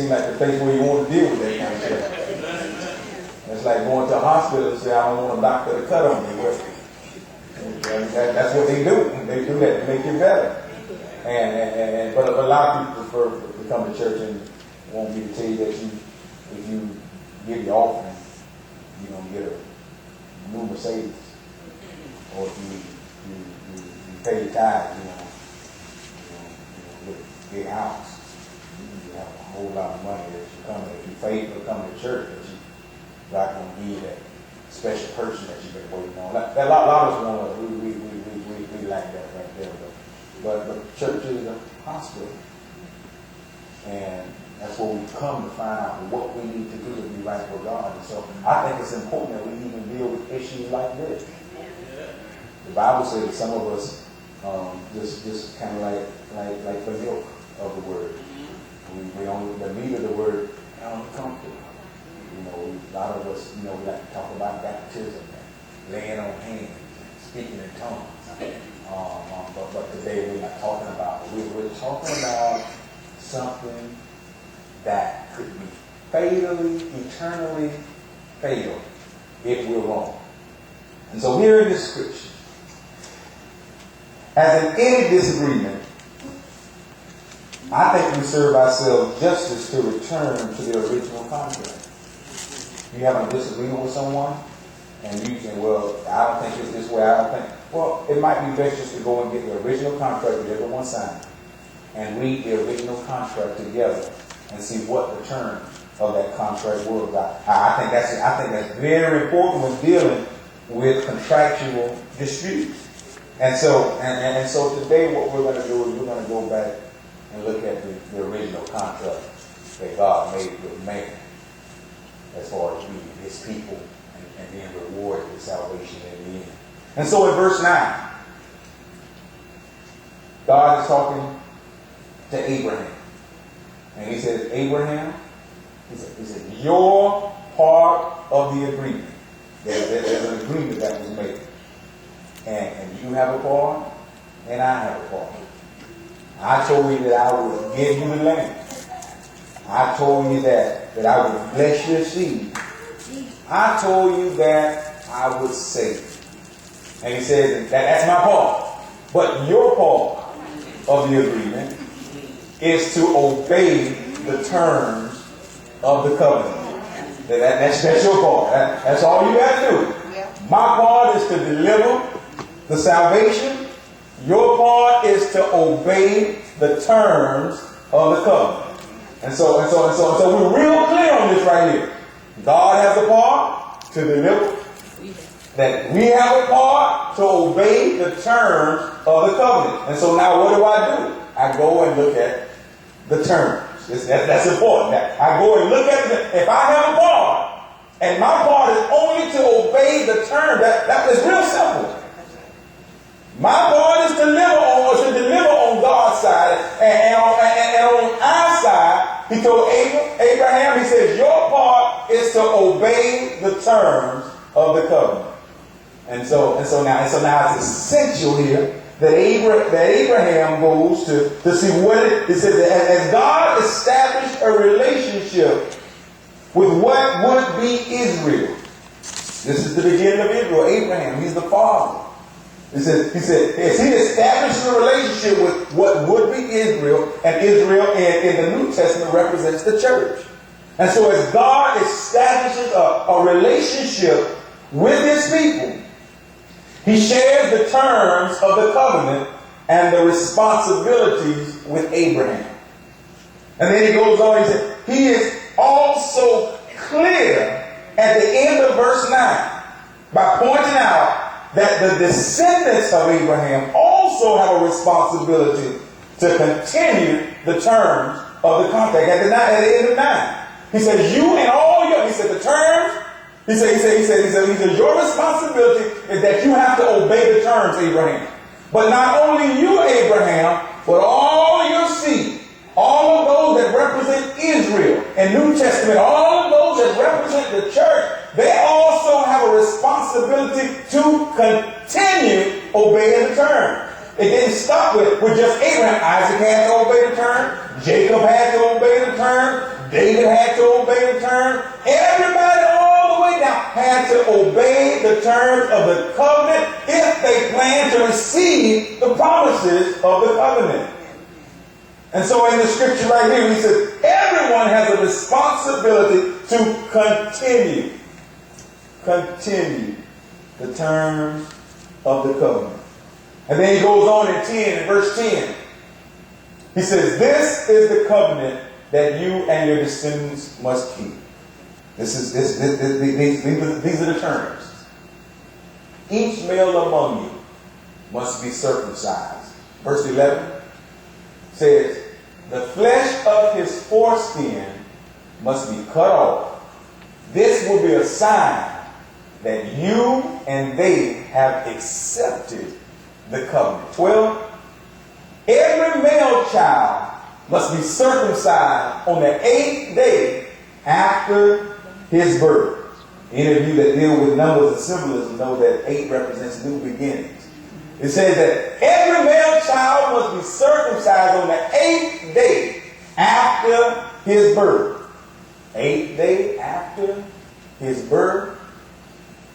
seem like the place where you want to deal with that kind of stuff. It's like going to a hospital and say, I don't want a doctor to cut on me. That's what they do. They do that to make you better. But a lot of people prefer to come to church and want me to tell you that if you give your offering, you're going to get a new Mercedes. Or if you pay your tithes, you get a big house. You have a whole lot of money that you come in. If you're faithful to come to church, that you're not going to be that special person that you've been waiting on. A lot of us want to, we like that right there. But church is a hospital. And that's where we come to find out what we need to do to be right with God. And so I think it's important that we even deal with issues like this. The Bible says that some of us just kind of like the milk of the word. We only the meat of the word uncomfortable. A lot of us, we like to talk about baptism, laying on hands, speaking in tongues. But today we're not talking about it. We're talking about something that could be fatally, eternally fatal if we're wrong. And so here in this scripture, as in any disagreement, I think we serve ourselves justice to return to the original contract. You have a disagreement with someone, and you say, well, I don't think it's this way, I don't think. Well, it might be best just to go and get the original contract that everyone signed and read the original contract together and see what the terms of that contract were about. I think that's very important when dealing with contractual disputes. And so today what we're going to do is we're going to go back and look at the original contract that God made with man as far as we, his people, and being rewarded with salvation in the end. And so in verse 9, God is talking to Abraham. And he says, Abraham, he said, your part of the agreement. There's an agreement that was made. And you have a part, and I have a part. I told you that I would give you the land. I told you that I would bless your seed. I told you that I would save you. And he says that's my part. But your part of the agreement is to obey the terms of the covenant. That's your part. That's all you got to do. My part is to deliver the salvation. Your part is to obey the terms of the covenant. And so we're real clear on this right here. God has a part to deliver. That we have a part to obey the terms of the covenant. And so now what do? I go and look at the terms. That's important. I go and look at it. If I have a part, and my part is only to obey the terms, that is real simple. My part is to deliver on God's side, and on our side, he told Abraham, he says, your part is to obey the terms of the covenant. And so now it's essential here that Abraham goes to see what it says. As God established a relationship with what would be Israel. This is the beginning of Israel. Abraham, he's the father. He said, as he established a relationship with what would be Israel, and Israel in the New Testament represents the church. And so as God establishes a relationship with his people, he shares the terms of the covenant and the responsibilities with Abraham. And then he goes on, he said, he is also clear at the end of verse 9 by pointing out that the descendants of Abraham also have a responsibility to continue the terms of the contract. At the end of 9, he says, you and all your, he said, the terms, he said, your responsibility is that you have to obey the terms, Abraham. But not only you, Abraham, but all your seed, all of those that represent Israel in New Testament, all of those that represent the church, they also have a responsibility to continue obeying the terms. It didn't stop with just Abraham. Isaac had to obey the terms. Jacob had to obey the terms. David had to obey the terms. Everybody all the way down had to obey the terms of the covenant if they planned to receive the promises of the covenant. And so in the scripture right here, he says, everyone has a responsibility to continue the terms of the covenant. And then he goes on in verse 10. He says, this is the covenant that you and your descendants must keep. These are the terms. Each male among you must be circumcised. Verse 11 says, the flesh of his foreskin must be cut off. This will be a sign that you and they have accepted the covenant. 12, every male child must be circumcised on the 8th day after his birth. Any of you that deal with numbers and symbolism know that 8 represents new beginnings. It says that every male child must be circumcised on the 8th day after his birth. 8th day after his birth.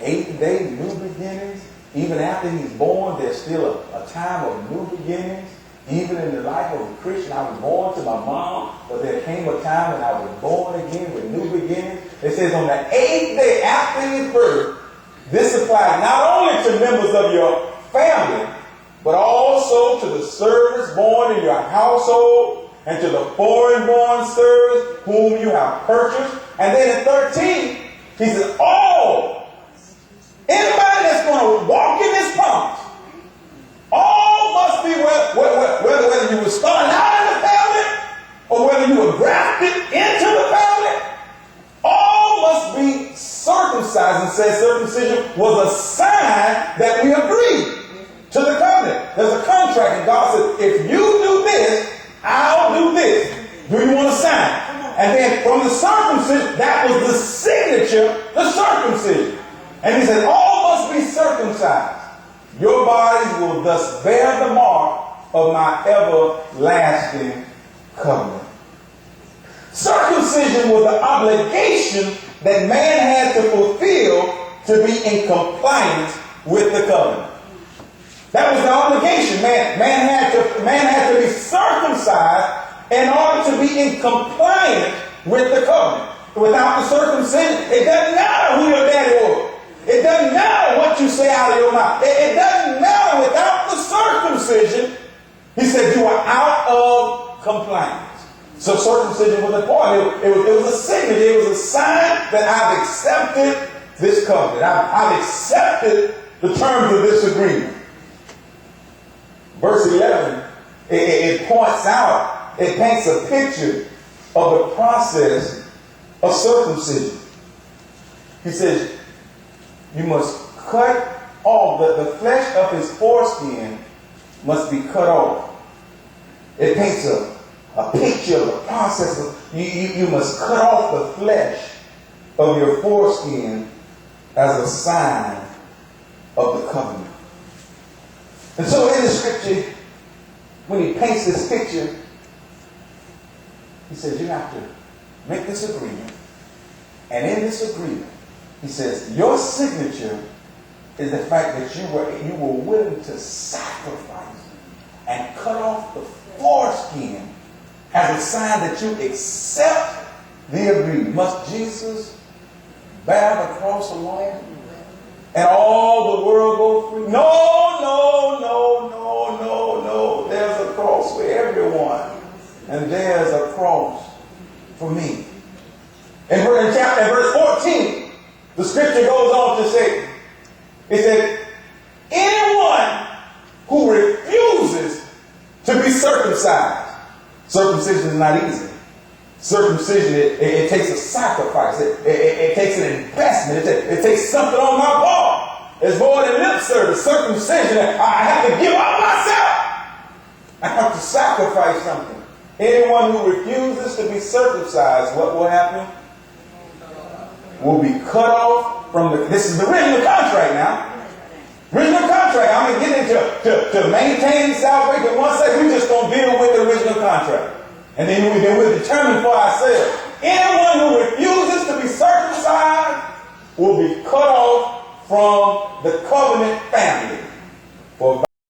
8th day, new beginnings. Even after he's born, there's still a time of new beginnings. Even in the life of a Christian, I was born to my mom, but there came a time when I was born again with new beginnings. It says on the 8th day after his birth, this applies not only to members of your family, but also to the servants born in your household and to the foreign-born servants whom you have purchased. And then in 13, he says, anybody that's going to walk in this promise, all must be, whether you were starting out in the family or whether you were grafted into the family, all must be circumcised. And says circumcision was a sign that we agreed to the covenant. There's a contract, and God said, if you do this, I'll do this. Do you want to sign? And then from the circumcision, that was the signature, the circumcision. And he said, all must be circumcised. Your bodies will thus bear the mark of my everlasting covenant. Circumcision was the obligation that man had to fulfill to be in compliance with the covenant. That was the obligation. Man had to be circumcised in order to be in compliance with the covenant. Without the circumcision, it doesn't matter who your daddy was. It doesn't matter what you say out of your mouth. It doesn't matter. Without the circumcision, he said you are out of compliance. So circumcision was important. It was a signature. It was a sign that I've accepted this covenant. I've accepted the terms of this agreement. Verse 11, it points out, it paints a picture of the process of circumcision. He says, you must cut off, the flesh of his foreskin must be cut off. It paints a picture of the process of, you must cut off the flesh of your foreskin as a sign of the covenant. And so in the scripture, when he paints this picture, he says you have to make this agreement. And in this agreement, he says your signature is the fact that you were willing to sacrifice and cut off the foreskin as a sign that you accept the agreement. Must Jesus bear the cross alone and all the world go free? No, no, no, no, no, no. There's a cross for everyone. And there's a cross for me. In verse 14, the scripture goes on to say, it said, anyone who refuses to be circumcised, circumcision is not easy. Circumcision, it takes a sacrifice. It takes an investment. It takes something on my part. It's more than lip service. Circumcision, I have to give up myself. I have to sacrifice something. Anyone who refuses to be circumcised, what will happen? Will be cut off from the... This is the original contract now. Original contract. I'm going to get into to maintain salvation. One second, we're just going to deal with the original contract. And then we'll determine for ourselves. anyone who refuses to be circumcised will be cut off from the covenant family. For